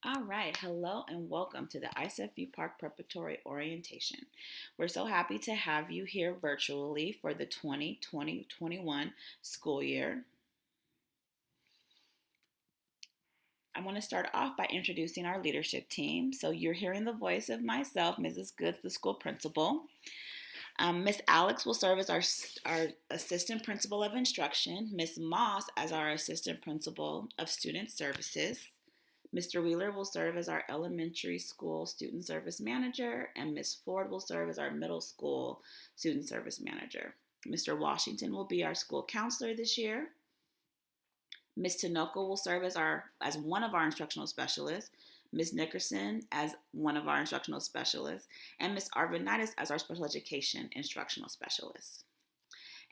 All right, hello and welcome to the ISFU Park Preparatory Orientation. We're so happy to have you here virtually for the 2020-21 school year. I want to start off by introducing our leadership team. So you're hearing the voice of myself, Mrs. Goods, the school principal. Miss Alex will serve as our assistant principal of instruction, Miss Moss as our assistant principal of student services. Mr. Wheeler will serve as our elementary school student service manager, and Miss Ford will serve as our middle school student service manager. Mr. Washington will be our school counselor this year. Miss Tinoco will serve as one of our instructional specialists, Miss Nickerson as one of our instructional specialists, and Miss Arvanitis as our special education instructional specialist.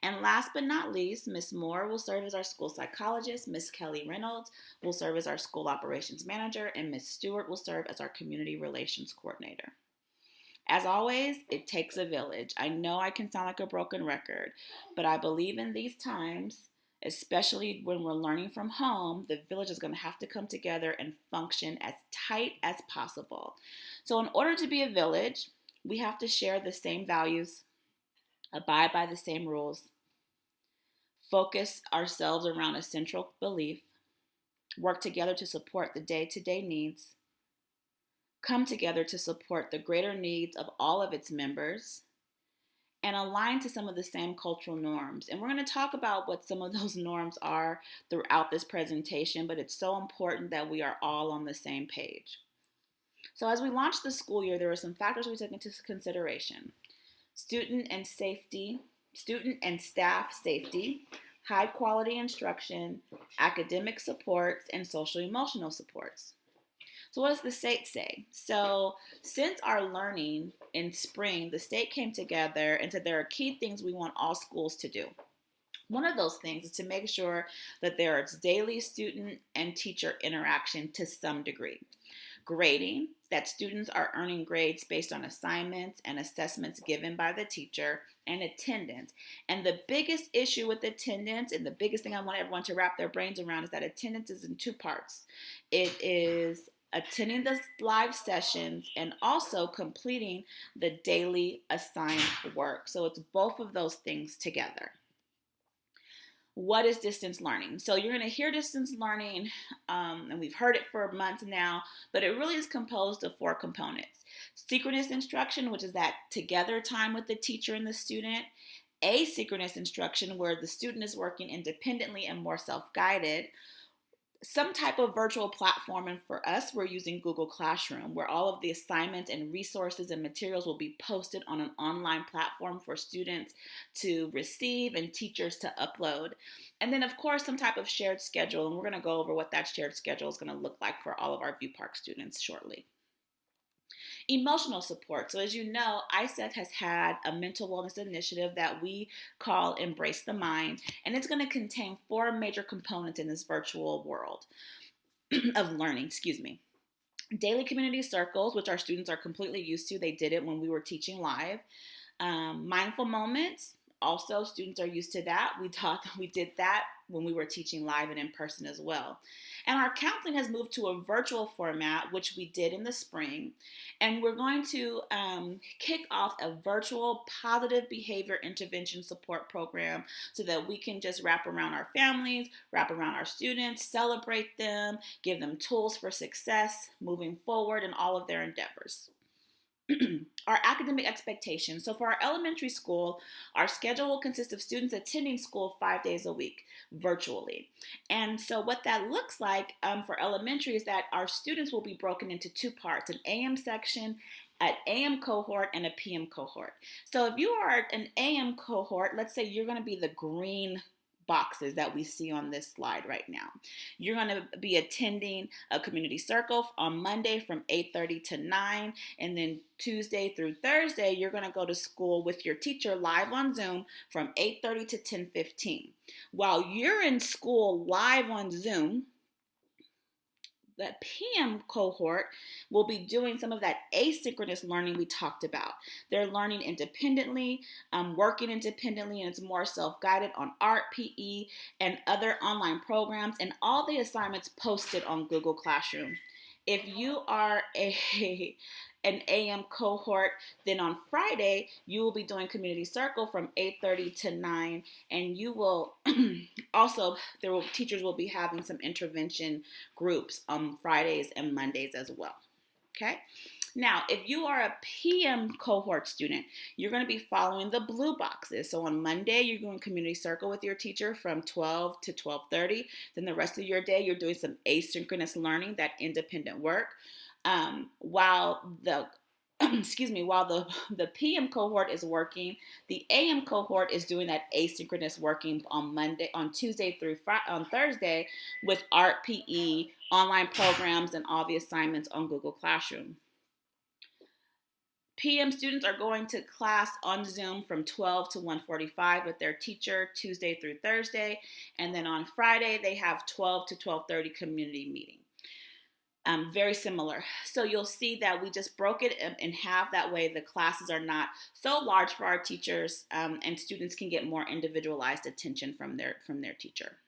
And last but not least, Miss Moore will serve as our school psychologist, Miss Kelly Reynolds will serve as our school operations manager, and Miss Stewart will serve as our community relations coordinator. As always, it takes a village. I know I can sound like a broken record, but I believe in these times, especially when we're learning from home, the village is going to have to come together and function as tight as possible. So in order to be a village, we have to share the same values, abide by the same rules, focus ourselves around a central belief, work together to support the day-to-day needs, come together to support the greater needs of all of its members, and align to some of the same cultural norms. And we're going to talk about what some of those norms are throughout this presentation, but it's so important that we are all on the same page. So as we launch the school year, there are some factors we took into consideration. Student and staff safety, high quality instruction, academic supports, and social emotional supports. So what does the state say? So since our learning in spring, the state came together and said there are key things we want all schools to do. One of those things is to make sure that there is daily student and teacher interaction to some degree. Grading, that students are earning grades based on assignments and assessments given by the teacher, and attendance. And the biggest issue with attendance, and the biggest thing I want everyone to wrap their brains around, is that attendance is in two parts. It is attending the live sessions and also completing the daily assigned work. So it's both of those things together. What is distance learning? So you're going to hear distance learning, and we've heard it for months now, but it really is composed of four components. Synchronous instruction, which is that together time with the teacher and the student. Asynchronous instruction, where the student is working independently and more self-guided. Some type of virtual platform, and for us, we're using Google Classroom, where all of the assignments and resources and materials will be posted on an online platform for students to receive and teachers to upload. And then, of course, some type of shared schedule, and we're going to go over what that shared schedule is going to look like for all of our View Park students shortly. Emotional support. So as you know, ISEF has had a mental wellness initiative that we call Embrace the Mind, and it's going to contain four major components in this virtual world of learning, Daily community circles, which our students are completely used to. They did it when we were teaching live. Mindful moments, also students are used to that. We did that when we were teaching live and in person as well. And our counseling has moved to a virtual format, which we did in the spring. And we're going to kick off a virtual positive behavior intervention support program so that we can just wrap around our families, wrap around our students, celebrate them, give them tools for success moving forward in all of their endeavors. Our academic expectations. So for our elementary school, our schedule will consist of students attending school 5 days a week virtually. And so what that looks like for elementary is that our students will be broken into two parts, an AM section, an AM cohort, and a PM cohort. So if you are an AM cohort, let's say you're going to be the green boxes that we see on this slide right now. You're going to be attending a community circle on Monday from 8:30 to 9, and then Tuesday through Thursday, you're going to go to school with your teacher live on Zoom from 8:30 to 10:15. While you're in school live on Zoom, the PM cohort will be doing some of that asynchronous learning we talked about. They're learning independently, working independently, and it's more self-guided on art, PE, and other online programs, and all the assignments posted on Google Classroom. If you are an AM cohort, then on Friday you will be doing community circle from 8:30 to 9, and you will also teachers will be having some intervention groups on Fridays and Mondays as well. Okay. Now, if you are a PM cohort student, you're going to be following the blue boxes. So on Monday, you're doing community circle with your teacher from 12 to 12:30. Then the rest of your day, you're doing some asynchronous learning, that independent work. While the while the PM cohort is working, the AM cohort is doing that asynchronous working on Tuesday through on Thursday with art, PE, online programs, and all the assignments on Google Classroom. PM students are going to class on Zoom from 12 to 1:45 with their teacher Tuesday through Thursday, and then on Friday they have 12 to 12:30 community meeting. Very similar. So you'll see that we just broke it in half. That way the classes are not so large for our teachers, and students can get more individualized attention from their teacher.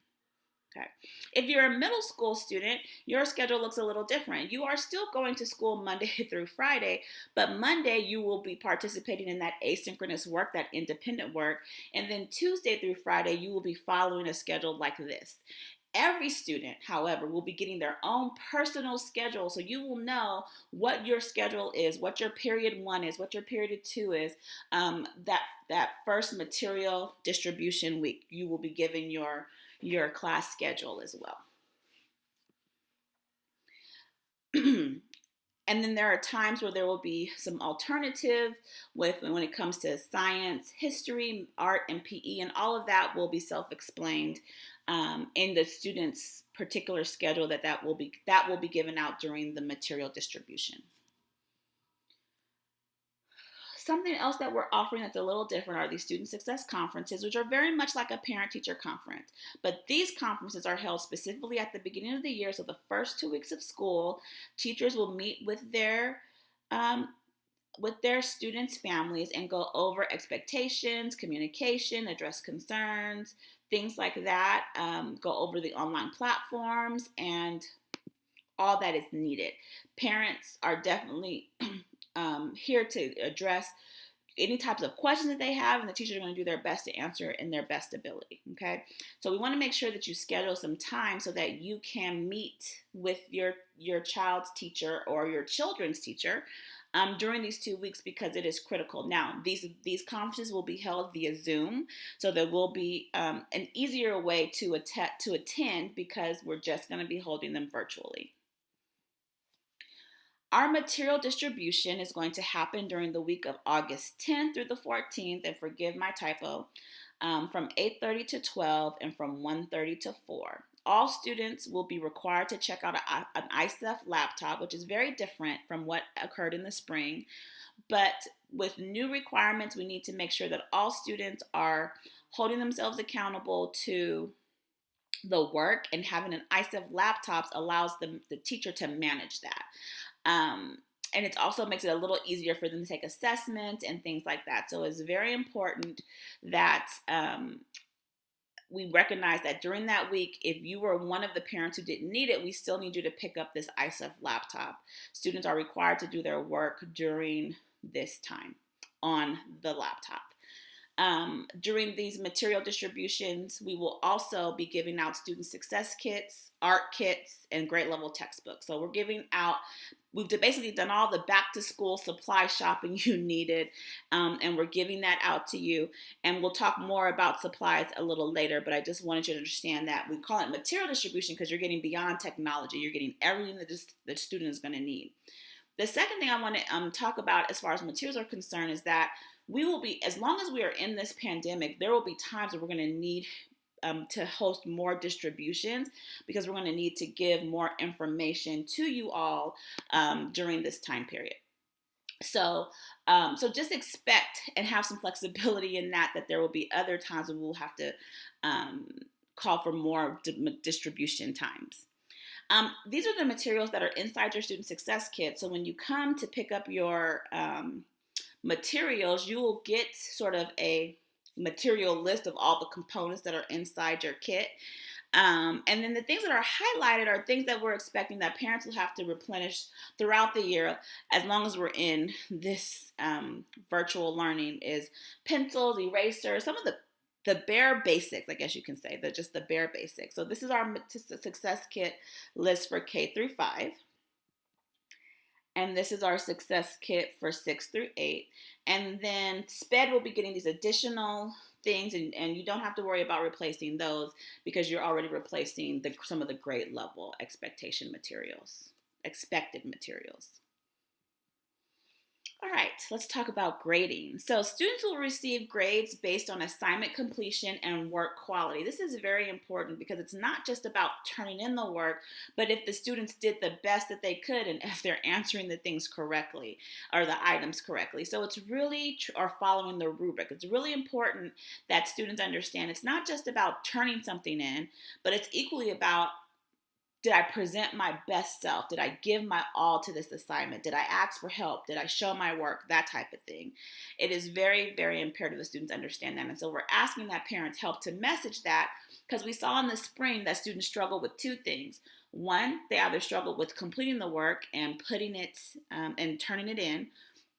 Okay. If you're a middle school student, your schedule looks a little different. You are still going to school Monday through Friday, but Monday you will be participating in that asynchronous work, that independent work, and then Tuesday through Friday you will be following a schedule like this. Every student, however, will be getting their own personal schedule, so you will know what your schedule is, what your period 1 is, what your period 2 is. That first material distribution week, you will be given your class schedule as well. And then there are times where there will be some alternative when it comes to science, history, art, and PE, and all of that will be self-explained in the student's particular schedule that will be given out during the material distribution. Something else that we're offering that's a little different are these student success conferences, which are very much like a parent-teacher conference. But these conferences are held specifically at the beginning of the year, so the first 2 weeks of school, teachers will meet with their students' families and go over expectations, communication, address concerns, things like that, go over the online platforms and all that is needed. Parents are definitely here to address any types of questions that they have, and the teachers are going to do their best to answer in their best ability. Okay, so we want to make sure that you schedule some time so that you can meet with your child's teacher or your children's teacher during these 2 weeks, because it is critical. Now, these conferences will be held via Zoom, so there will be an easier way to attend because we're just going to be holding them virtually. Our material distribution is going to happen during the week of August 10th through the 14th, and forgive my typo, from 8:30 to 12 and from 1:30 to 4. All students will be required to check out an ISEF laptop, which is very different from what occurred in the spring. But with new requirements, we need to make sure that all students are holding themselves accountable to the work, and having an ISEF laptop allows the teacher to manage that. And it also makes it a little easier for them to take assessments and things like that. So it's very important that we recognize that during that week, if you were one of the parents who didn't need it, we still need you to pick up this ISEF laptop. Students are required to do their work during this time on the laptop. During these material distributions, we will also be giving out student success kits, art kits, and grade level textbooks. So we've basically done all the back to school supply shopping you needed, and we're giving that out to you. And we'll talk more about supplies a little later, but I just wanted you to understand that we call it material distribution because you're getting beyond technology. You're getting everything that the student is going to need. The second thing I want to talk about as far as materials are concerned is that we will be, as long as we are in this pandemic, there will be times where we're going to need to host more distributions, because we're going to need to give more information to you all during this time period. So just expect and have some flexibility in that there will be other times when we'll have to call for more distribution times. These are the materials that are inside your student success kit. So when you come to pick up your materials, you will get sort of a material list of all the components that are inside your kit. And then the things that are highlighted are things that we're expecting that parents will have to replenish throughout the year as long as we're in this virtual learning is pencils, erasers, some of the bare basics, I guess you can say, just the bare basics. So this is our success kit list for K through 5. And this is our success kit for 6 through 8. And then SPED will be getting these additional things, and you don't have to worry about replacing those because you're already replacing some of the grade level expected materials. All right, let's talk about grading. So students will receive grades based on assignment completion and work quality. This is very important because it's not just about turning in the work, but if the students did the best that they could and if they're answering the things correctly or the items correctly. So it's really, or following the rubric. It's really important that students understand it's not just about turning something in, but it's equally about, did I present my best self? Did I give my all to this assignment? Did I ask for help? Did I show my work? That type of thing. It is very, very imperative that students understand that. And so we're asking that parents help to message that because we saw in the spring that students struggle with two things. One, they either struggled with completing the work and putting it and turning it in,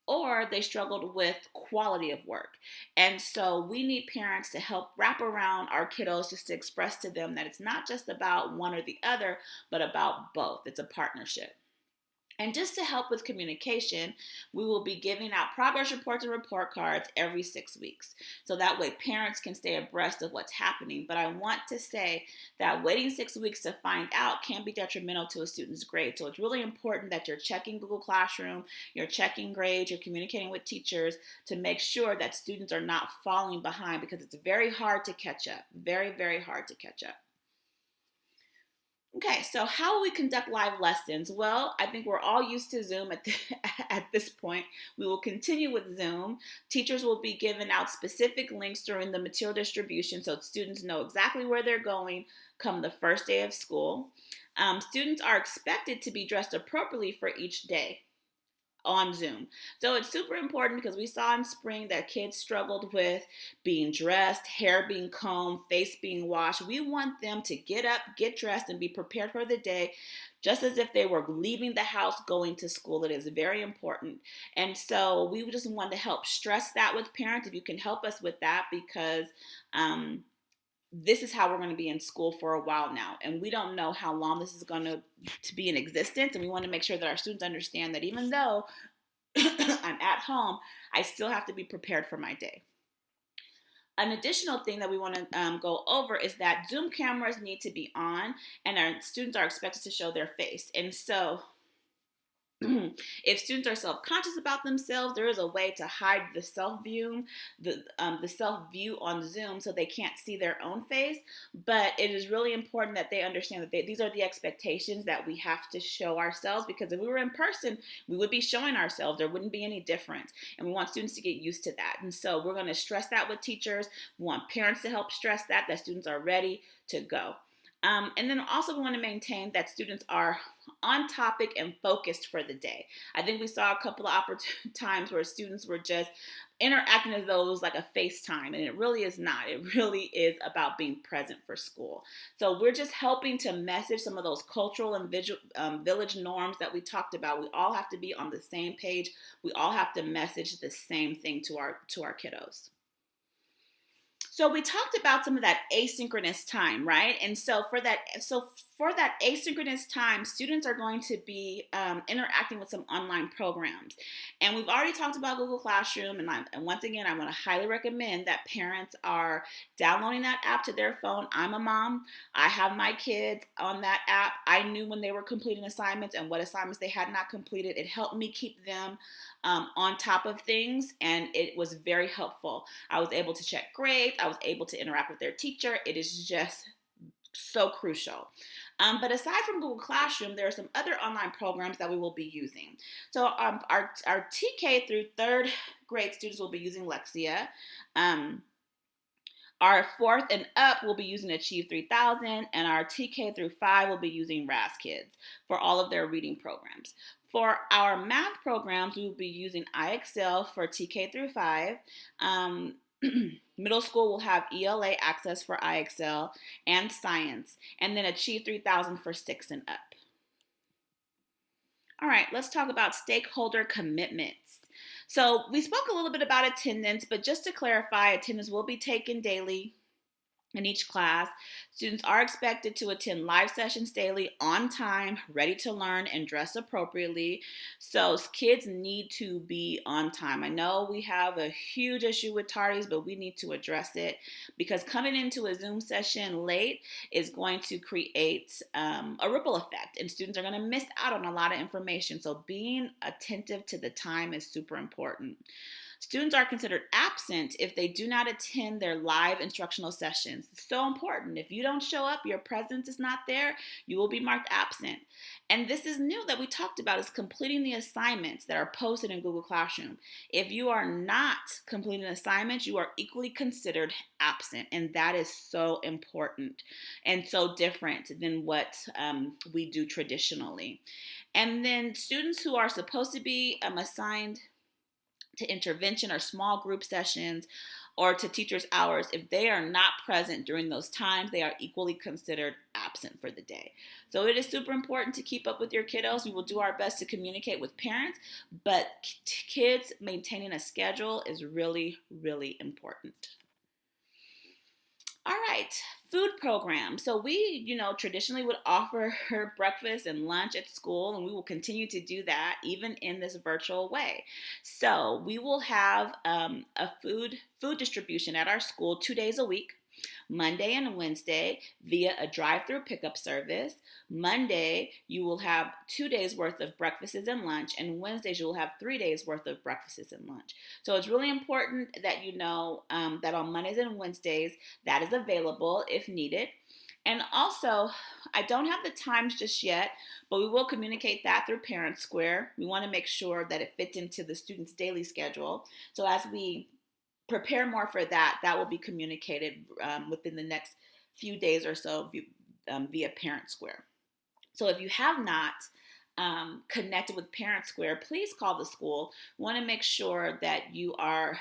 or they struggled with quality of work. And so we need parents to help wrap around our kiddos just to express to them that it's not just about one or the other, but about both. It's a partnership. And just to help with communication, we will be giving out progress reports and report cards every 6 weeks. So that way parents can stay abreast of what's happening. But I want to say that waiting 6 weeks to find out can be detrimental to a student's grade. So it's really important that you're checking Google Classroom, you're checking grades, you're communicating with teachers to make sure that students are not falling behind because it's very hard to catch up. Very, very hard to catch up. Okay, so how will we conduct live lessons? Well, I think we're all used to Zoom at this point. We will continue with Zoom. Teachers will be given out specific links during the material distribution so students know exactly where they're going come the first day of school. Students are expected to be dressed appropriately for each day on Zoom. So it's super important because we saw in spring that kids struggled with being dressed, hair being combed, face being washed. We want them to get up, get dressed, and be prepared for the day just as if they were leaving the house going to school. It is very important. And so we just want to help stress that with parents. If you can help us with that, because this is how we're going to be in school for a while now. And we don't know how long this is going to be in existence. And we want to make sure that our students understand that even though I'm at home, I still have to be prepared for my day. An additional thing that we want to go over is that Zoom cameras need to be on and our students are expected to show their face. And so if students are self-conscious about themselves, there is a way to hide the self-view on Zoom so they can't see their own face. But it is really important that they understand that these are the expectations that we have to show ourselves, because if we were in person, we would be showing ourselves. There wouldn't be any difference. And we want students to get used to that. And so we're going to stress that with teachers. We want parents to help stress that students are ready to go. And then also we want to maintain that students are on topic and focused for the day. I think we saw a couple of times where students were just interacting as though it was like a FaceTime, and it really is not. It really is about being present for school. So we're just helping to message some of those cultural and village norms that we talked about. We all have to be on the same page. We all have to message the same thing to our kiddos. So we talked about some of that asynchronous time, right? And so for that asynchronous time, students are going to be interacting with some online programs. And we've already talked about Google Classroom. And once again, I want to highly recommend that parents are downloading that app to their phone. I'm a mom. I have my kids on that app. I knew when they were completing assignments and what assignments they had not completed. It helped me keep them on top of things, and it was very helpful. I was able to check grades. I was able to interact with their teacher. It is just so crucial. But aside from Google Classroom, there are some other online programs that we will be using. So our TK through third grade students will be using Lexia. Our fourth and up will be using Achieve 3000, and our TK through 5 will be using RAS Kids for all of their reading programs. For our math programs, we will be using iExcel for TK through 5. Middle school will have ELA access for IXL and science, and then Achieve 3000 for 6 and up. All right, let's talk about stakeholder commitments. So we spoke a little bit about attendance, but just to clarify, attendance will be taken daily in each class. Students are expected to attend live sessions daily on time, ready to learn, and dress appropriately. So kids need to be on time. I know we have a huge issue with tardies, but we need to address it because coming into a Zoom session late is going to create a ripple effect, and students are going to miss out on a lot of information. So being attentive to the time is super important. Students are considered absent if they do not attend their live instructional sessions. It's so important. If you don't show up, your presence is not there, you will be marked absent. And this is new that we talked about, is completing the assignments that are posted in Google Classroom. If you are not completing assignments, you are equally considered absent. And that is so important and so different than what we do traditionally. And then students who are supposed to be assigned to intervention or small group sessions or to teachers' hours, if they are not present during those times, they are equally considered absent for the day. So it is super important to keep up with your kiddos. We will do our best to communicate with parents, but kids maintaining a schedule is really, really important. All right, food program. So we, traditionally would offer breakfast and lunch at school, and we will continue to do that even in this virtual way. So we will have a food distribution at our school 2 days a week. Monday and Wednesday via a drive-through pickup service. Monday, you will have 2 days worth of breakfasts and lunch, and Wednesdays you will have 3 days worth of breakfasts and lunch. So it's really important that you know that on Mondays and Wednesdays that is available if needed. And also, I don't have the times just yet, but we will communicate that through Parent Square. We want to make sure that it fits into the student's daily schedule. So as we prepare more for that, that will be communicated within the next few days or so via Parent Square. So if you have not connected with Parent Square, please call the school. We want to make sure that you are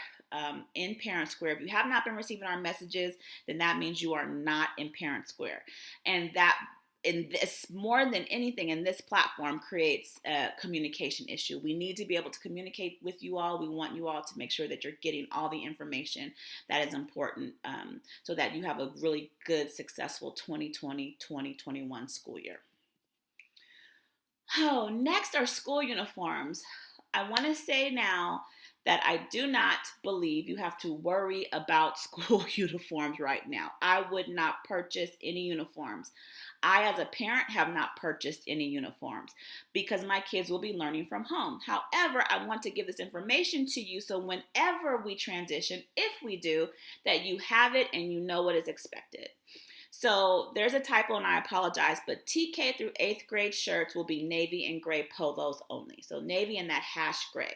in Parent Square. If you have not been receiving our messages, then that means you are not in Parent Square. And that, in this, more than anything in this platform, creates a communication issue. We need to be able to communicate with you all. We want you all to make sure that you're getting all the information that is important so that you have a really good, successful 2020-2021 school year. Oh, next are school uniforms. I want to say now that I do not believe you have to worry about school uniforms right now. I would not purchase any uniforms. I, as a parent, have not purchased any uniforms because my kids will be learning from home. However, I want to give this information to you so whenever we transition, if we do, that you have it and you know what is expected. So there's a typo and I apologize, but TK through 8th grade shirts will be navy and gray polos only. So navy and that hash gray.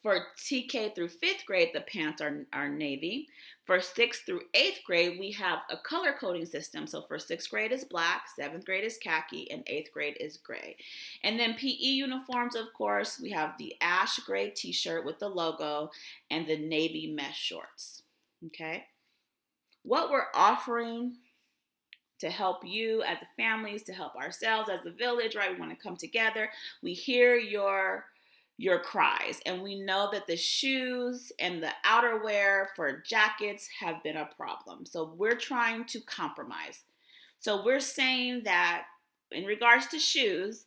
For TK through 5th grade, the pants are navy. For 6th through 8th grade, we have a color coding system. So for 6th grade is black, 7th grade is khaki, and 8th grade is gray. And then PE uniforms, of course, we have the ash gray t-shirt with the logo and the navy mesh shorts. Okay. What we're offering to help you as a families, to help ourselves as a village, right? We want to come together. We hear your cries, and we know that the shoes and the outerwear for jackets have been a problem. So we're trying to compromise. So we're saying that in regards to shoes,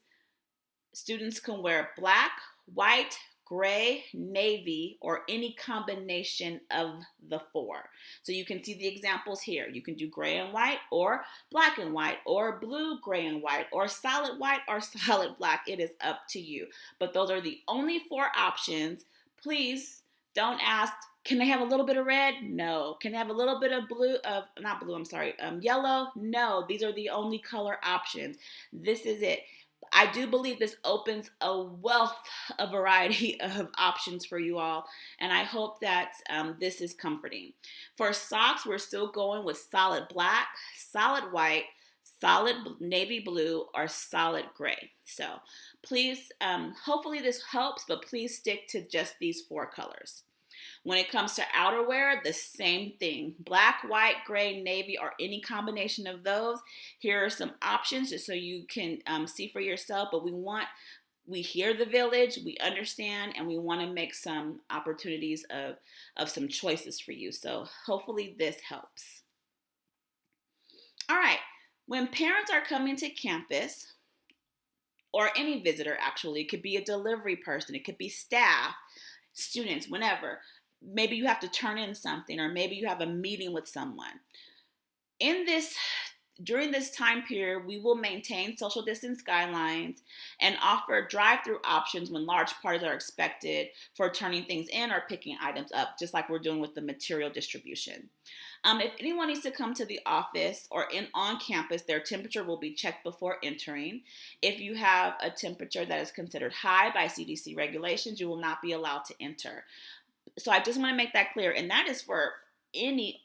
students can wear black, white, gray, navy, or any combination of the four. So you can see the examples here. You can do gray and white, or black and white, or blue, gray and white, or solid white, or solid black. It is up to you. But those are the only four options. Please don't ask, can they have a little bit of red? No. Can they have a little bit of yellow? No. These are the only color options. This is it. I do believe this opens a wealth of variety of options for you all, and I hope that this is comforting. For socks, we're still going with solid black, solid white, solid navy blue, or solid gray. So please, hopefully this helps, but please stick to just these four colors. When it comes to outerwear, the same thing. Black, white, gray, navy, or any combination of those. Here are some options just so you can see for yourself. But we hear the village, we understand, and we want to make some opportunities of some choices for you. So hopefully this helps. All right. When parents are coming to campus, or any visitor actually, it could be a delivery person, it could be staff, students, whenever. Maybe you have to turn in something, or maybe you have a meeting with someone. During this time period, we will maintain social distance guidelines and offer drive-through options when large parties are expected for turning things in or picking items up, just like we're doing with the material distribution. If anyone needs to come to the office or on campus, their temperature will be checked before entering. If you have a temperature that is considered high by CDC regulations, you will not be allowed to enter. So I just want to make that clear, and that is for any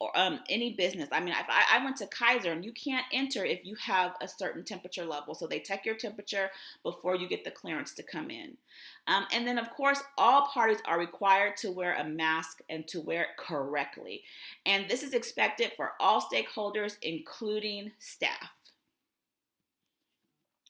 business. I mean, if I went to Kaiser, and you can't enter if you have a certain temperature level. So they check your temperature before you get the clearance to come in. And then, of course, all parties are required to wear a mask and to wear it correctly. And this is expected for all stakeholders, including staff.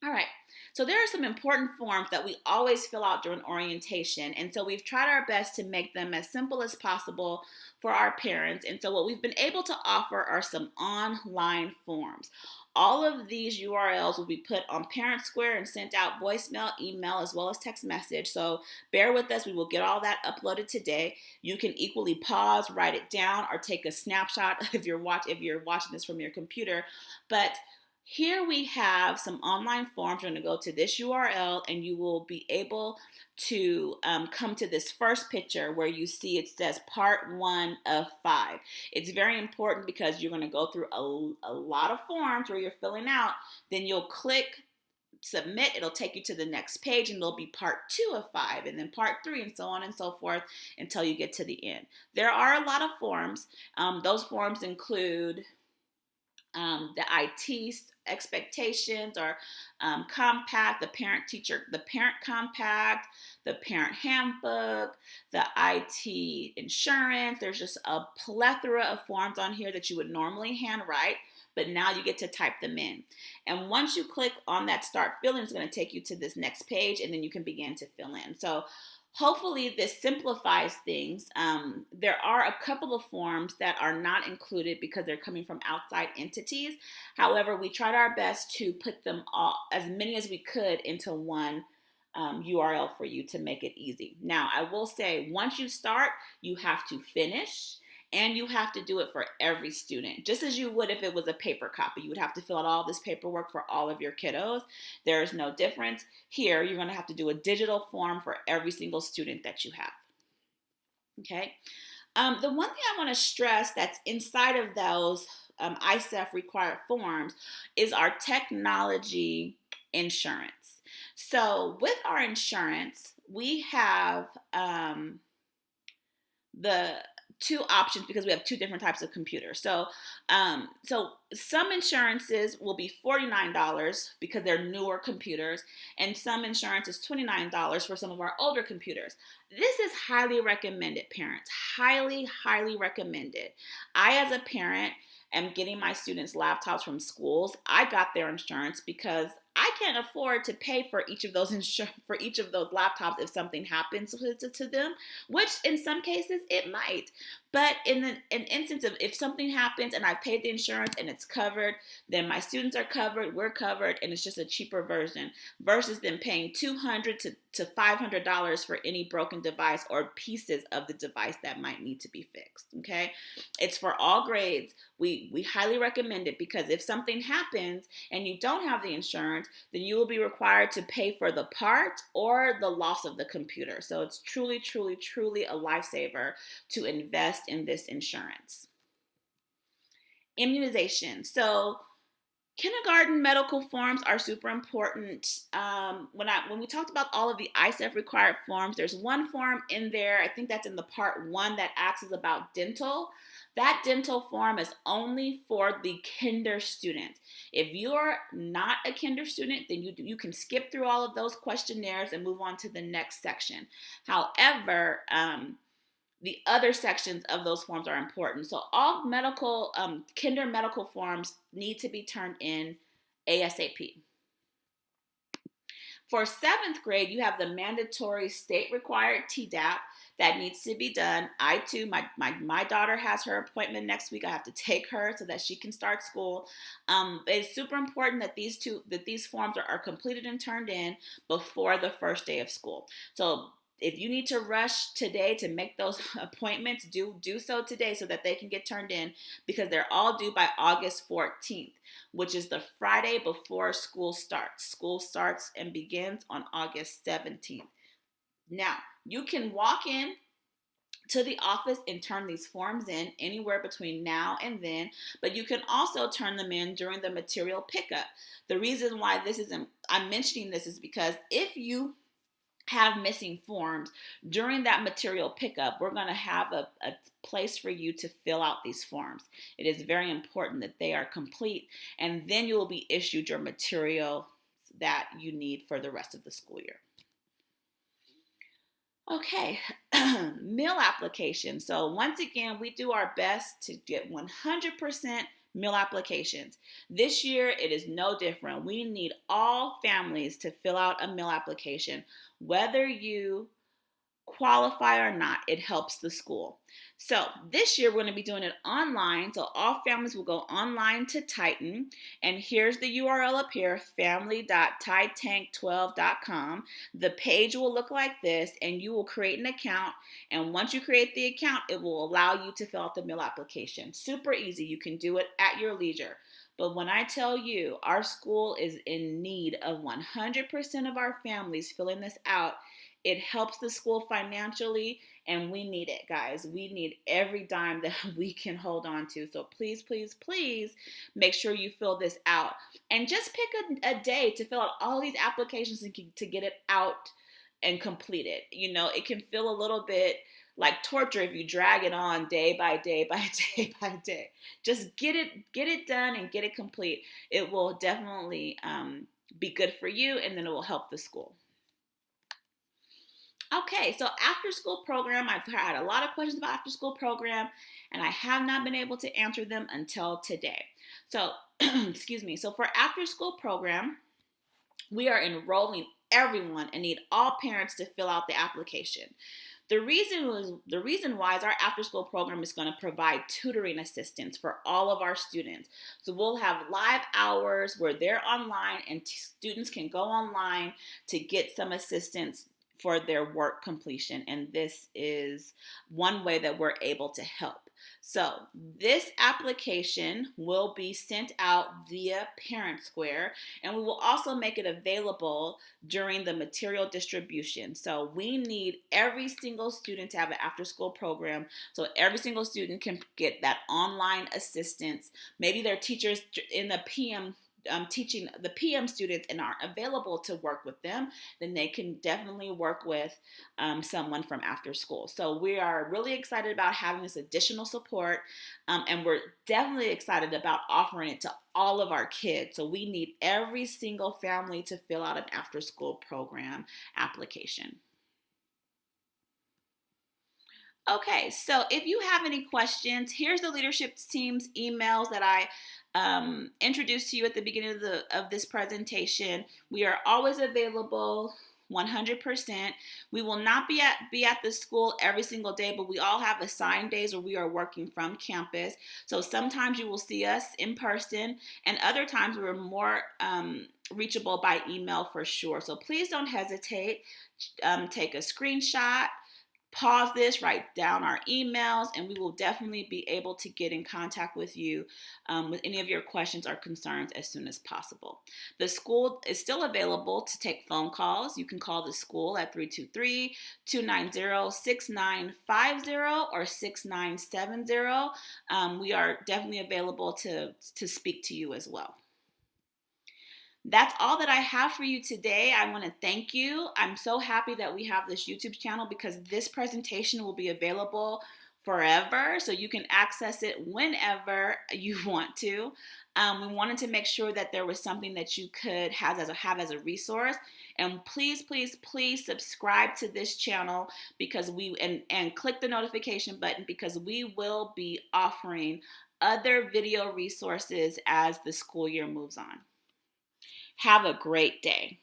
All right, so there are some important forms that we always fill out during orientation, and so we've tried our best to make them as simple as possible for our parents. And so what we've been able to offer are some online forms. All of these URLs will be put on Parent Square and sent out voicemail, email, as well as text message. So bear with us, we will get all that uploaded today. You can equally pause, write it down, or take a snapshot if you're watching this from your computer. But here we have some online forms. You're going to go to this URL and you will be able to come to this first picture where you see it says part 1 of 5. It's very important because you're going to go through a lot of forms where you're filling out. Then you'll click submit. It'll take you to the next page and it'll be part 2 of 5 and then part 3 and so on and so forth until you get to the end. There are a lot of forms. Those forms include the IT expectations or compact, the parent compact, the parent handbook, the IT insurance. There's just a plethora of forms on here that you would normally handwrite, but now you get to type them in. And once you click on that start filling, it's going to take you to this next page and then you can begin to fill in. So hopefully this simplifies things. There are a couple of forms that are not included because they're coming from outside entities. However, we tried our best to put them all, as many as we could, into one URL for you to make it easy. Now, I will say, once you start, you have to finish. And you have to do it for every student, just as you would if it was a paper copy. You would have to fill out all this paperwork for all of your kiddos. There is no difference. Here, you're going to have to do a digital form for every single student that you have. Okay. The one thing I want to stress that's inside of those ISEF required forms is our technology insurance. So with our insurance, we have the two options because we have two different types of computers. So some insurances will be $49 because they're newer computers, and some insurance is $29 for some of our older computers. This is highly recommended, parents. Highly, highly recommended. I, as a parent, am getting my students laptops from schools. I got their insurance because I can't afford to pay for each of those laptops if something happens to them, which in some cases it might. But in an instance of if something happens and I've paid the insurance and it's covered, then my students are covered, we're covered, and it's just a cheaper version versus them paying $200 to $500 for any broken device or pieces of the device that might need to be fixed. Okay, it's for all grades. We highly recommend it because if something happens and you don't have the insurance, then you will be required to pay for the part or the loss of the computer. So it's truly, truly, truly a lifesaver to invest in this insurance. Immunization. So kindergarten medical forms are super important. When we talked about all of the ISEF required forms, there's one form in there, I think that's in the part 1, that asks us about dental. That dental form is only for the kinder student. If you're not a kinder student, then you can skip through all of those questionnaires and move on to the next section. However, the other sections of those forms are important. So all medical, kinder medical forms need to be turned in ASAP. For seventh grade, you have the mandatory state required TDAP that needs to be done. I too, my daughter has her appointment next week. I have to take her so that she can start school. It's super important that these forms are completed and turned in before the first day of school. So if you need to rush today to make those appointments, do so today so that they can get turned in, because they're all due by August 14th, which is the Friday before school starts. School starts and begins on August 17th. Now, you can walk in to the office and turn these forms in anywhere between now and then, but you can also turn them in during the material pickup. The reason why I'm mentioning this is because if you have missing forms during that material pickup, we're going to have a place for you to fill out these forms. It is very important that they are complete, and then you will be issued your material that you need for the rest of the school year. Okay, meal application. So once again, we do our best to get 100% meal applications. This year, it is no different. We need all families to fill out a meal application. Whether you qualify or not, it helps the school. So this year we're going to be doing it online. So all families will go online to Titan. And here's the URL up here, family.titank12.com. The page will look like this, and you will create an account. And once you create the account, it will allow you to fill out the meal application. Super easy. You can do it at your leisure. But when I tell you our school is in need of 100% of our families filling this out, it helps the school financially, and we need it, guys. We need every dime that we can hold on to. So please, please, please make sure you fill this out. And just pick a day to fill out all these applications and to get it out and completed. You know, it can feel a little bit like torture if you drag it on day by day by day by day. Just get it done and get it complete. It will definitely be good for you, and then it will help the school. Okay, so after school program, I've had a lot of questions about after school program, and I have not been able to answer them until today. So, excuse me. So for after school program, we are enrolling everyone and need all parents to fill out the application. The reason why is our after school program is going to provide tutoring assistance for all of our students. So we'll have live hours where they're online and students can go online to get some assistance for their work completion. And this is one way that we're able to help. So this application will be sent out via Parent Square, and we will also make it available during the material distribution. So we need every single student to have an after school program, so every single student can get that online assistance. Maybe their teachers in the PM teaching the PM students and aren't available to work with them, then they can definitely work with someone from after school. So we are really excited about having this additional support, and we're definitely excited about offering it to all of our kids. So we need every single family to fill out an after school program application. Okay, so if you have any questions, here's the leadership team's emails that I introduced to you at the beginning of this presentation. We are always available 100%. We will not be at the school every single day, but we all have assigned days where we are working from campus. So sometimes you will see us in person, and other times we're more reachable by email for sure. So please don't hesitate. Take a screenshot. Pause this, write down our emails, and we will definitely be able to get in contact with you with any of your questions or concerns as soon as possible. The school is still available to take phone calls. You can call the school at 323-290-6950 or 6970. We are definitely available to speak to you as well. That's all that I have for you today. I want to thank you. I'm so happy that we have this YouTube channel because this presentation will be available forever, so you can access it whenever you want to. We wanted to make sure that there was something that you could have as a resource. And please, please, please subscribe to this channel because and click the notification button, because we will be offering other video resources as the school year moves on. Have a great day.